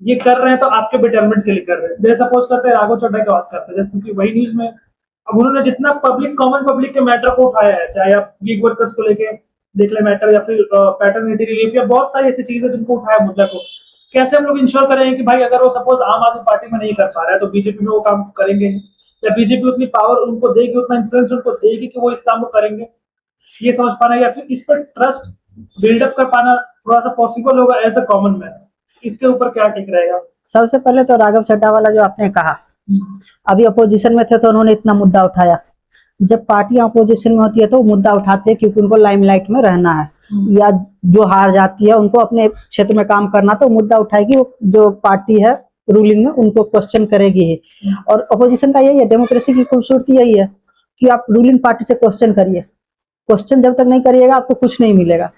ये कर रहे हैं तो आपके बेटरमेंट के लिए कर रहे हैं। जैसे सपोज करते हैं राघव चड्ढा की बात करते हैं, जैसे क्योंकि वही न्यूज में अब उन्होंने जितना पब्लिक, कॉमन पब्लिक के मैटर को उठाया है, चाहे आप गिग वर्कर्स को लेके देख ले मैटर, या फिर पैटर्निटी रिलीफ, या बहुत सारी ऐसी चीजें जिनको उठाया मुद्दा को, कैसे हम लोग इंश्योर करेंगे कि भाई अगर वो सपोज आम आदमी पार्टी में नहीं कर पा रहा है तो बीजेपी में वो काम करेंगे नहीं? या बीजेपी उतनी पावर उनको देगी, उतना इन्फ्लुएंस उनको देगी कि वो इस काम को करेंगे? ये समझ पाना, या फिर इस पर ट्रस्ट बिल्डअप कर पाना थोड़ा सा पॉसिबल होगा एज अ कॉमन मैन? इसके ऊपर क्या टिक रहेगा? सबसे पहले तो राघव चड्ढा वाला जो आपने कहा, अभी अपोजिशन में थे तो उन्होंने इतना मुद्दा उठाया। जब पार्टियां अपोजिशन में होती है तो वो मुद्दा उठाते हैं क्योंकि उनको लाइमलाइट में रहना है, या जो हार जाती है उनको अपने क्षेत्र में काम करना, तो मुद्दा उठाएगी। वो जो पार्टी है रूलिंग में उनको क्वेश्चन करेगी ही। और अपोजिशन का यही है, डेमोक्रेसी की खूबसूरती यही है कि आप रूलिंग पार्टी से क्वेश्चन करिए। क्वेश्चन जब तक नहीं करिएगा आपको कुछ नहीं मिलेगा।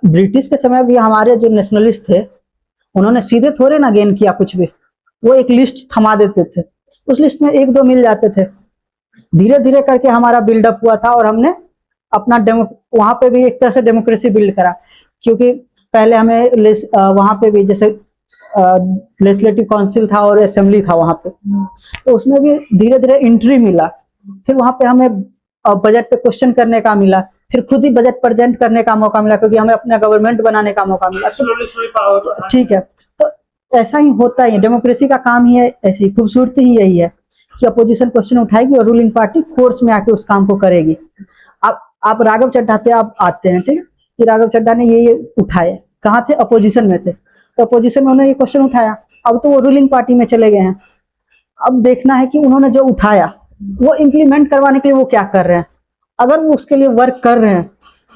ब्रिटिश के समय भी हमारे जो नेशनलिस्ट थे उन्होंने सीधे थोड़े ना गेन किया कुछ भी, वो एक लिस्ट थमा देते थे, उस लिस्ट में एक दो मिल जाते थे। धीरे धीरे करके हमारा बिल्डअप हुआ था और हमने अपना वहां पे भी एक तरह से डेमोक्रेसी बिल्ड करा, क्योंकि पहले हमें वहां पे भी जैसे लेजिस्लेटिव काउंसिल था और असेंबली था वहां पे, तो उसमें भी धीरे धीरे एंट्री मिला। फिर वहां पे हमें बजट पे क्वेश्चन करने का मिला, फिर खुद ही बजट प्रेजेंट करने का मौका मिला, क्योंकि हमें अपना गवर्नमेंट बनाने का मौका मिला। ठीक है, तो ऐसा ही होता है, डेमोक्रेसी का काम ही है, ऐसी खूबसूरती ही यही है कि अपोजिशन क्वेश्चन उठाएगी और रूलिंग पार्टी फोर्स में आके उस काम को करेगी। आप राघव चड्ढा पे आप आते हैं, ठीक है, कि राघव चड्ढा ने ये उठाए, कहाँ थे? अपोजिशन में थे, तो अपोजिशन में उन्होंने ये क्वेश्चन उठाया। अब तो वो रूलिंग पार्टी में चले गए हैं, अब देखना है कि उन्होंने जो उठाया वो इम्प्लीमेंट करवाने के लिए वो क्या कर रहे हैं। अगर वो उसके लिए वर्क कर रहे हैं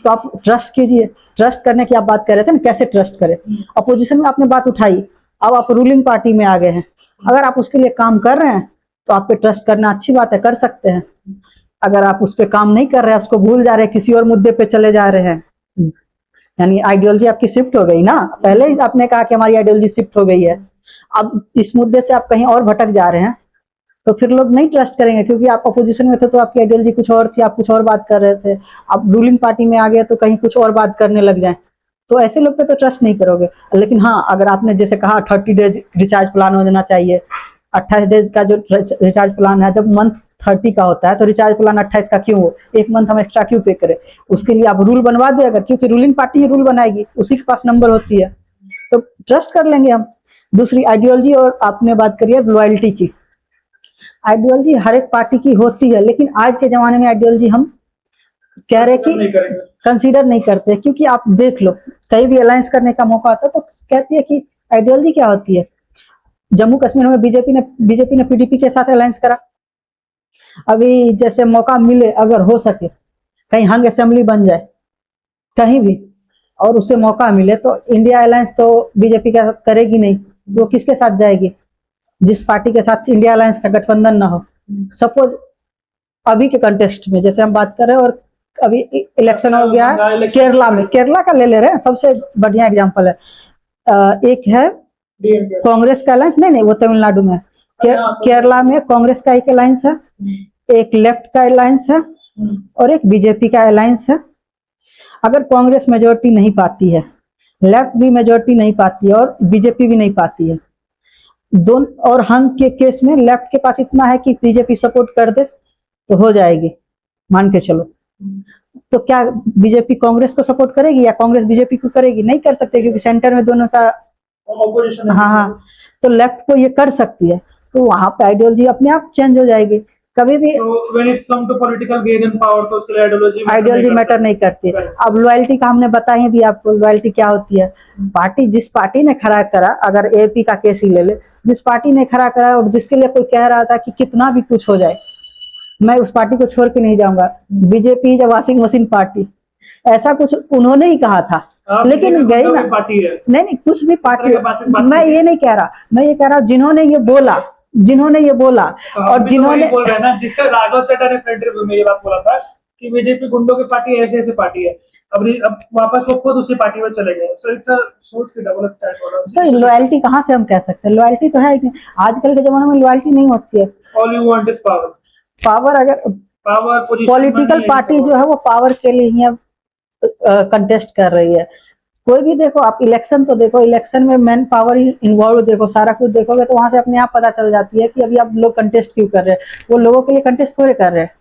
तो आप ट्रस्ट कीजिए। ट्रस्ट करने की आप बात कर रहे थे ना, कैसे ट्रस्ट करें। अपोजिशन में आपने बात उठाई, अब आप रूलिंग पार्टी में आ गए हैं, अगर आप उसके लिए काम कर रहे हैं तो आप पे ट्रस्ट करना अच्छी बात है, कर सकते हैं। अगर आप उस पर काम नहीं कर रहे हैं, उसको भूल जा रहे हैं, किसी और मुद्दे पे चले जा रहे हैं, यानी आइडियोलॉजी आपकी शिफ्ट हो गई ना। पहले ही आपने कहा कि हमारी आइडियोलॉजी शिफ्ट हो गई है, अब इस मुद्दे से आप कहीं और भटक जा रहे हैं, तो फिर लोग नहीं ट्रस्ट करेंगे। क्योंकि आप अपोजिशन में थे तो आपकी आइडियोलॉजी कुछ और थी, आप कुछ और बात कर रहे थे, आप रूलिंग पार्टी में आ गए तो कहीं कुछ और बात करने लग जाए, तो ऐसे लोग पे तो ट्रस्ट नहीं करोगे। लेकिन हाँ, अगर आपने जैसे कहा 30 डेज रिचार्ज प्लान हो जाना चाहिए, 28 डेज का जो रिचार्ज प्लान है, जब मंथ 30 का होता है तो रिचार्ज प्लान 28 का क्यों हो, एक मंथ हम एक्स्ट्रा क्यों पे करें? उसके लिए आप रूल बनवा दे अगर, क्योंकि रूलिंग पार्टी ही रूल बनाएगी, उसी के पास नंबर होती है, तो ट्रस्ट कर लेंगे हम। दूसरी आइडियोलॉजी, और आपने बात करी है लॉयल्टी की। आइडियोलॉजी हर एक पार्टी की होती है, लेकिन आज के जमाने में आइडियोलॉजी हम कह रहे कि कंसीडर नहीं करते, क्योंकि आप देख लो कहीं भी अलायंस करने का मौका आता है तो कहती है कि आइडियोलॉजी क्या होती है। जम्मू कश्मीर में बीजेपी ने पीडीपी के साथ अलायंस करा। अभी जैसे मौका मिले, अगर हो सके कहीं हंग असेंबली बन जाए कहीं भी, और उससे मौका मिले, तो इंडिया अलायंस तो बीजेपी का करेगी नहीं, वो किसके साथ जाएगी? जिस पार्टी के साथ इंडिया अलायंस का गठबंधन ना हो। सपोज अभी के कंटेस्ट में जैसे हम बात कर रहे हैं, और अभी इलेक्शन हो गया है केरला में, केरला का ले ले रहे हैं, सबसे बढ़िया एग्जांपल है। एक है कांग्रेस का अलायंस, नहीं वो तमिलनाडु में है। केरला में कांग्रेस का एक अलायंस है, एक लेफ्ट का अलायंस है, और एक बीजेपी का अलायंस है। अगर कांग्रेस मेजोरिटी नहीं पाती है, लेफ्ट भी मेजोरिटी नहीं पाती है, और बीजेपी भी नहीं पाती है, दोनों, और हंग के केस में लेफ्ट के पास इतना है कि बीजेपी सपोर्ट कर दे तो हो जाएगी, मान के चलो, तो क्या बीजेपी कांग्रेस को सपोर्ट करेगी या कांग्रेस बीजेपी को करेगी? नहीं कर सकते, क्योंकि सेंटर में दोनों का ऑपोजिशन है। हाँ, तो लेफ्ट को ये कर सकती है, तो वहां पे आइडियोलॉजी अपने आप चेंज हो जाएगी। कभी भी when it's come to political gain and power, तो उसके लिए आइडियोलॉजी मैटर नहीं करती। अब लॉयल्टी का हमने बता ही दिया आपको, लॉयल्टी क्या होती है। पार्टी, जिस पार्टी ने खड़ा करा, अगर एपी का केस ही ले ले, जिस पार्टी ने खड़ा करा और जिसके लिए कोई कह रहा था कि कितना भी कुछ हो जाए मैं उस पार्टी को छोड़ के नहीं जाऊंगा, BJP is washing machine party, ऐसा कुछ उन्होंने ही कहा था, लेकिन गई ना। नहीं, कुछ भी पार्टी, मैं ये नहीं कह रहा, मैं ये कह रहा हूँ जिन्होंने ये बोला, और जिन्होंने बोल रहे हैं ना, जिसका राघव चड्ढा ने अपने इंटरव्यू में ये बात बोला था कि बीजेपी गुंडों की पार्टी ऐसे पार्टी है, अब वापस वो खुद उसी पार्टी में चले गए। सो इट्स अ सोर्स की डबल स्टैंड। तो लॉयल्टी कहाँ से हम कह सकते हैं? लॉयल्टी तो है, आजकल के जमाने में लॉयल्टी नहीं होती है। All you want is power. Power, अगर पॉलिटिकल पार्टी जो है वो पावर के लिए ही कंटेस्ट कर रही है। कोई भी देखो, आप इलेक्शन तो देखो, इलेक्शन में मैन पावर इन्वॉल्व देखो, सारा कुछ देखोगे तो वहां से अपने आप पता चल जाती है कि अभी आप लोग कंटेस्ट क्यों कर रहे हैं। वो लोगों के लिए कंटेस्ट थोड़े कर रहे हैं,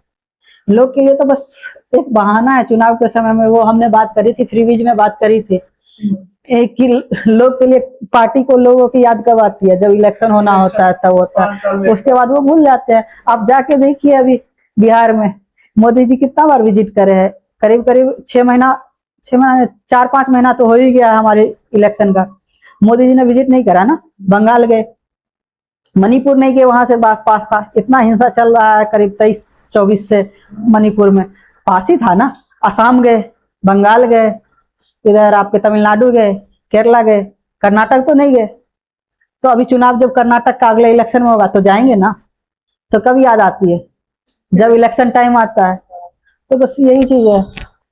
लोग के लिए तो बस एक बहाना है। चुनाव के समय में वो हमने बात करी थी, फ्रीवीज में बात करी थी एक ही लोग के लिए पार्टी को लोगों की याद कब आती है? जब इलेक्शन होना होता है तब होता 5 साल में है, उसके बाद वो भूल जाते हैं। आप जाके देखिए अभी बिहार में मोदी जी कितना बार विजिट करे हैं, करीब करीब 6 महीना 4-5 महीना तो हो ही गया हमारे इलेक्शन का, मोदी जी ने विजिट नहीं करा ना। बंगाल गए, मणिपुर नहीं गए, वहां से पास था। इतना हिंसा चल रहा है करीब 23-24 से मणिपुर में, पास ही था ना। असम गए, बंगाल गए, इधर आपके तमिलनाडु गए, केरला गए, कर्नाटक तो नहीं गए। तो अभी चुनाव जब कर्नाटक का अगले इलेक्शन में होगा तो जाएंगे ना। तो कब याद आती है? जब इलेक्शन टाइम आता है। तो बस यही चीज है।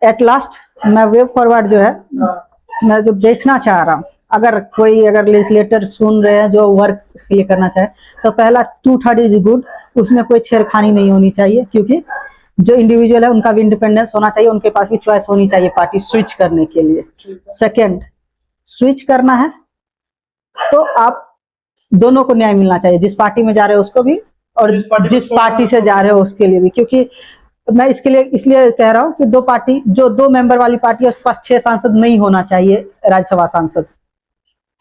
एट लास्ट मैं वे फॉरवर्ड जो है, मैं जो देखना चाह रहा हूँ, अगर लेजिस्लेटर सुन रहे हैं जो वर्क इसके लिए करना चाहे, तो पहला 2/3 इज गुड, उसमें कोई छेड़खानी नहीं होनी चाहिए, क्योंकि जो इंडिविजुअल है उनका भी इंडिपेंडेंस होना चाहिए, उनके पास भी चॉइस होनी चाहिए पार्टी स्विच करने के लिए। सेकंड, स्विच करना है तो आप दोनों को न्याय मिलना चाहिए, जिस पार्टी में जा रहे हो उसको भी और जिस पार्टी से जा रहे हो उसके लिए भी। क्योंकि मैं इसके लिए इसलिए कह रहा हूँ कि जो 2 मेंबर वाली पार्टी है उसके पास 6 सांसद नहीं होना चाहिए, राज्यसभा सांसद,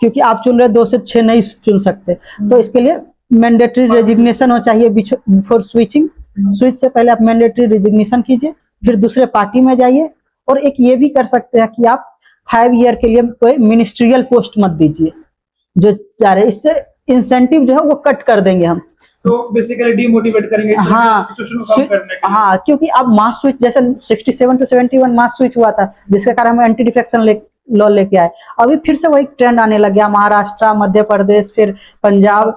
क्योंकि आप चुन रहे 2 से 6 नहीं चुन सकते। तो इसके लिए मैंडेटरी रेजिग्नेशन हो चाहिए बिफोर स्विचिंग। स्विच से पहले आप मैंडेटरी रेजिग्नेशन कीजिए, फिर दूसरे पार्टी में जाइए। और एक ये भी कर सकते हैं कि आप 5 ईयर के लिए कोई मिनिस्ट्रियल पोस्ट मत दीजिए जो जा रहे, इससे इंसेंटिव जो है वो कट कर देंगे हम। तो बेसिकली डिमोटिवेट करेंगे हाँ, सिचुएशन को कम करने के लिए। हाँ, क्योंकि अब मास स्विच जैसे 67 to 71 मास स्विच हुआ था, जिसके कारण हम एंटी डिफेक्शन लॉ लेके आए। अभी फिर से वही ट्रेंड आने लग गया, महाराष्ट्र, मध्य प्रदेश, फिर पंजाब,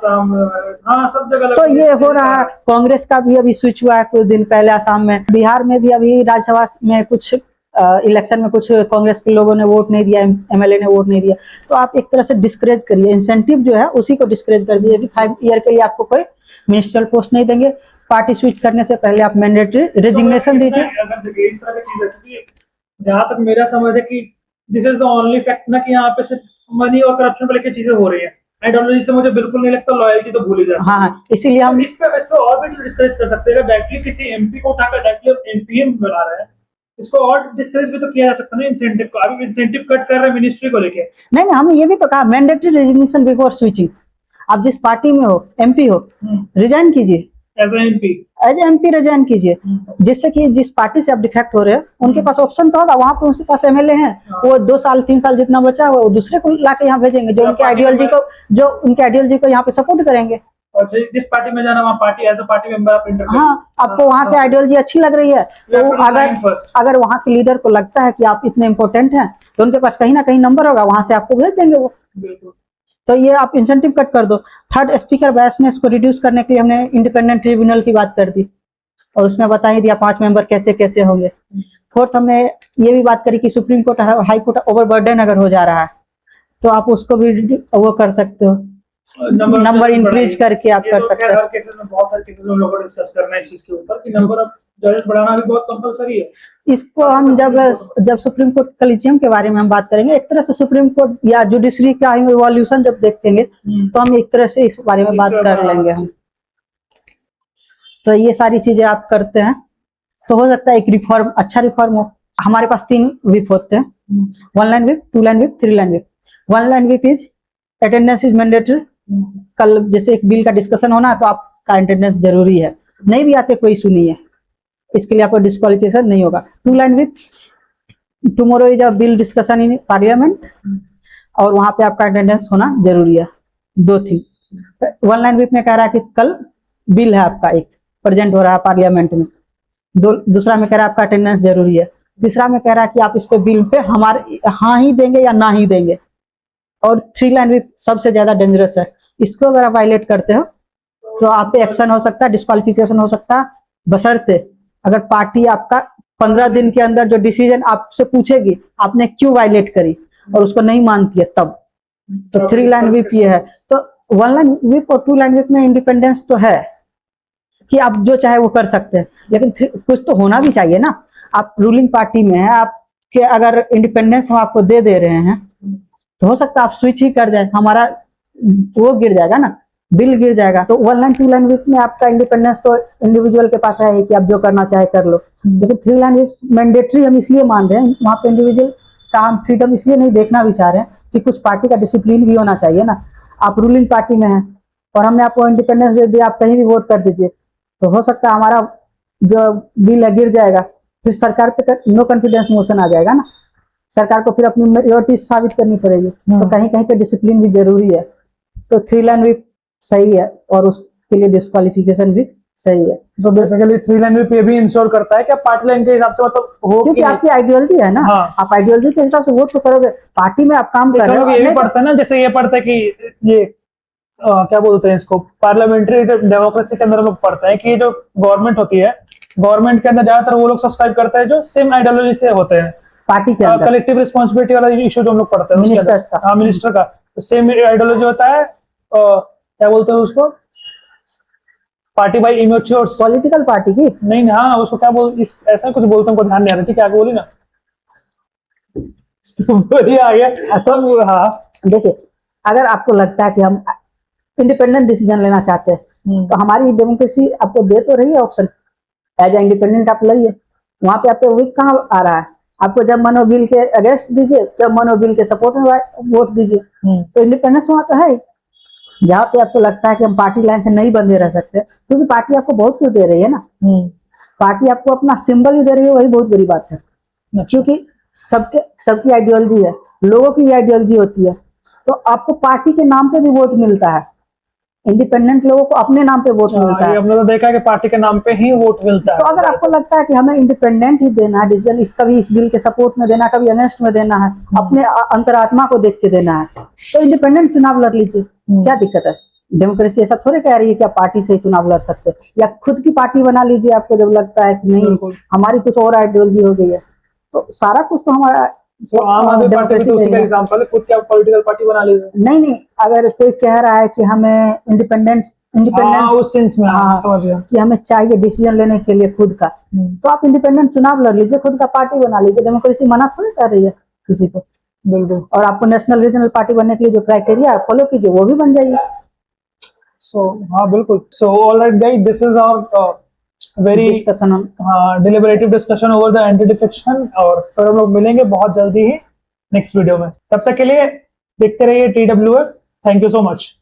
हाँ, सब जगह। तो ये हो रहा है। कांग्रेस का भी अभी स्विच हुआ है कुछ दिन पहले असम में, बिहार में भी अभी राज्यसभा में कुछ इलेक्शन में कुछ कांग्रेस के लोगों ने वोट नहीं दिया, एमएलए ने वोट नहीं दिया। तो आप एक तरह से डिस्करेज करिए, इंसेंटिव जो है उसी को डिस्करेज कर दीजिए कि 5 ईयर के लिए आपको कोई मिनिस्ट्रियल पोस्ट नहीं देंगे। पार्टी स्विच करने से पहले आप मैंडेटरी रेजिग्नेशन दीजिए। अगर देखिए इस तरह की चीज है, क्योंकि जहां तक मेरा समझ है कि this is the only fact ना कि यहाँ पे सिर्फ मनी और करप्शन को लेकर चीजें हो रही है। आइडियोलॉजी से मुझे बिल्कुल नहीं लगता, लॉयल्टी तो भूल ही जाती है। हाँ, इसीलिए हम इस पे और भी डिस्करेज कर सकते हैं। डायरेक्टली किसी एमपी को उठाकर डायरेक्टली एमपीएम बना रहे हैं, इसको और डिस्करेज भी तो किया जा सकता है ना इंसेंटिव को। अभी इंसेंटिव कट कर रहे हैं मिनिस्ट्री को लेके। नहीं, हमने ये भी तो कहा मैंडेटरी रेजिग्नेशन बिफोर स्विचिंग। आप जिस पार्टी में हो, एमपी हो, रिजाइन कीजिए, एज एमपी रिजाइन कीजिए, जिससे कि जिस पार्टी से आप डिफेक्ट हो रहे हो उनके पास ऑप्शन तो होगा, वहां पे उनके पास एमएलए हैं, वो 2 साल 3 साल जितना बचा हुआ वो दूसरे को लाके यहाँ भेजेंगे जो उनके आइडियोलॉजी को यहाँ पे सपोर्ट करेंगे। और जिस पार्टी में जाना वहाँ party as a party member आप इंटर। हाँ, आपको वहाँ की आइडियोलॉजी अच्छी लग रही है तो अगर वहाँ के लीडर को लगता है कि आप इतने इंपॉर्टेंट हैं तो उनके पास कहीं ना कहीं नंबर होगा, वहां से आपको भेज देंगे वो। तो ये आप इंसेंटिव कट कर दो। थर्ड, स्पीकर बायसनेस को रिड्यूस करने के लिए हमने इंडिपेंडेंट ट्रिब्यूनल की बात कर दी और उसमें बता ही दिया 5 मेंबर कैसे कैसे होंगे। फोर्थ, हमने ये भी बात करी कि supreme court high court overburden अगर हो जा रहा है तो आप उसको भी वो कर सकते हो, नंबर इंक्रीज करके आप कर सकते हो। बहुत सारे केसेस में लोगों को डिस्कस करना है इस चीज के ऊपर कि नंबर ऑफ जजेस बढ़ाना भी बहुत कंपलसरी है। इसको हम जब सुप्रीम कोर्ट कलीजियम के बारे में हम बात करेंगे, एक तरह से सुप्रीम कोर्ट या जुडिशरी का इवोल्यूशन जब देखेंगे तो हम एक तरह से इस बारे में बात कर लेंगे हम। तो ये सारी चीजें आप करते हैं तो हो सकता है एक रिफॉर्म, अच्छा रिफॉर्म हो। हमारे पास 3 व्हिप होते हैं, 1 line whip, 2 line whip, 3 line whip. 1 line whip is attendance is mandatory. कल जैसे एक बिल का डिस्कशन होना तो आपका अटेंडेंस जरूरी है, नहीं भी आते कोई इशू नहीं है, इसके लिए आपको डिस्क्वालिफिकेशन नहीं होगा। 2 line whip, tomorrow is a bill discussion in parliament और वहां पे आपका अटेंडेंस होना जरूरी है। 2 थिंग। 1 लाइन व्हिप में कह रहा है कि कल बिल है आपका एक प्रेजेंट हो रहा है पार्लियामेंट में, दूसरा में कह रहा है आपका अटेंडेंस जरूरी है, तीसरा में कह रहा है कि आप इस पे बिल पे हमारे हाँ ही देंगे या ना ही देंगे। और 3 लाइन व्हिप सबसे ज्यादा डेंजरस है, इसको अगर आप वायलेट करते हो तो आप पे एक्शन हो सकता है, डिस्क्वालिफिकेशन हो सकता है, बशर्ते अगर पार्टी आपका 15 दिन के अंदर जो डिसीजन आपसे पूछेगी आपने क्यों वायलेट करी और उसको नहीं मानती है तब। तो 3 लाइन व्हिप ये है। तो 1 लाइन व्हिप और 2 लाइन व्हिप में इंडिपेंडेंस तो है कि आप जो चाहे वो कर सकते हैं, लेकिन कुछ तो होना भी चाहिए ना। आप रूलिंग पार्टी में है, आपके अगर इंडिपेंडेंस हम आपको दे रहे हैं तो हो सकता है आप स्विच ही कर जाए, हमारा वो गिर जाएगा ना, बिल गिर जाएगा। तो 1 लाइन 2 लाइन व्हिप में आपका इंडिपेंडेंस तो इंडिविजुअल के पास है कि आप जो करना चाहे कर लो, लेकिन 3 लाइन व्हिप मैंडेटरी हम इसलिए मान रहे हैं, वहां पे इंडिविजुअल का हम फ्रीडम इसलिए नहीं देखना भी चाह रहे हैं कि कुछ पार्टी का डिसिप्लिन भी होना चाहिए ना। आप रूलिंग पार्टी में हैं और हमने आपको इंडिपेंडेंस दे दिया, आप कहीं भी वोट कर दीजिए, तो हो सकता है हमारा जो बिल है गिर जाएगा, फिर सरकार पे नो कॉन्फिडेंस मोशन आ जाएगा ना, सरकार को फिर अपनी मेजोरिटी साबित करनी पड़ेगी। तो कहीं कहीं पे डिसिप्लिन भी जरूरी है। तो 3 लाइन भी सही है और उसके लिए डिस्क्वालिफिकेशन भी सही है, तो बेसिकली 3 लाइन व्हिप ये भी इंश्योर करता है कि आप पार्टी लाइन के हिसाब से मतलब हो क्योंकि कि आपकी आइडियोलॉजी है ना। हाँ। आप आइडियोलॉजी के हिसाब से वोट तो करोगे, पार्टी में आप काम कर रहे हो। ये भी नहीं तो- पढ़ता है ना, जैसे ये पढ़ता है कि ये क्या बोलते हैं इसको, पार्लियामेंट्री डेमोक्रेसी के अंदर हम लोग पढ़ते हैं कि जो गवर्नमेंट होती है, गवर्नमेंट के अंदर ज्यादातर वो लोग सब्सक्राइब करते हैं जो सेम आइडियोलॉजी से होते हैं। पार्टी के अंदर कलेक्टिव रिस्पॉन्सिबिलिटी वाला इशू जो हम लोग पढ़ते हैं उसके मिनिस्टर्स अंदर, का। हाँ मिनिस्टर का सेम आइडियोलॉजी होता है। क्या बोलते हैं उसको, पार्टी बाई इमेच्योर्स, पॉलिटिकल पार्टी की नहीं हाँ उसको क्या बोल ऐसा कुछ बोलते हैं, उनको ध्यान नहीं आ रहा थी, क्या बोली ना वही आ गया। तो हाँ देखिए, अगर आपको लगता है कि हम इंडिपेंडेंट डिसीजन लेना चाहते हैं तो हमारी डेमोक्रेसी आपको दे तो रही है ऑप्शन, एज ए इंडिपेंडेंट आप लड़िए। वहां पे आपको विप कहाँ आ रहा है? आपको जब मनो बिल के अगेंस्ट दीजिए, जब मनो बिल के सपोर्ट में वोट दीजिए। तो इंडिपेंडेंस वहां तो है। जहाँ पे आपको लगता है कि हम पार्टी लाइन से नहीं बंधे रह सकते, क्योंकि पार्टी आपको बहुत कुछ दे रही है ना। पार्टी आपको अपना सिंबल ही दे रही है, वही बहुत बड़ी बात है। क्योंकि सबकी आइडियोलॉजी है, लोगों की भी आइडियोलॉजी होती है, तो आपको पार्टी के नाम पे भी वोट मिलता है। इंडिपेंडेंट लोगों को अपने नाम पे वोट मिलता है। हमने तो देखा है कि पार्टी के नाम पे ही वोट मिलता है। तो अगर आपको लगता है कि हमें इंडिपेंडेंट ही देना है डिसीजन, कभी इस बिल के सपोर्ट में देना, कभी अगेंस्ट में देना है, अपने अंतरात्मा को देख के देना है, तो इंडिपेंडेंट चुनाव लड़ लीजिए, क्या दिक्कत है? डेमोक्रेसी ऐसा थोड़े कह रही है कि आप पार्टी से चुनाव लड़ सकते हैं, या खुद की पार्टी बना लीजिए आपको जब लगता है कि नहीं हमारी कुछ और आइडियोलॉजी हो गई है। तो सारा कुछ तो हमारा तो आम आदमी पार्टी भी तो उसी का एग्जांपल है, खुद क्या पॉलिटिकल पार्टी बना लीजिए। नहीं, अगर कोई कह रहा है कि हमें इंडिपेंडेंट उस सेंस में समझ गया कि हमें चाहिए डिसीजन लेने के लिए खुद का, तो आप इंडिपेंडेंट चुनाव लड़ लीजिए, खुद का पार्टी बना लीजिए। डेमोक्रेसी मना थोड़ी कर रही है किसी को। बिल्कुल। और आपको नेशनल रीजनल पार्टी बनने के लिए जो क्राइटेरिया फॉलो कीजिए, वो भी बन जाइए। सो हाँ बिल्कुल। So alright guys, this is our very discussion deliberative discussion over the anti defection, और फिर हम लोग मिलेंगे बहुत जल्दी ही नेक्स्ट वीडियो में। तब तक के लिए देखते रहिए TWF। Thank you so much.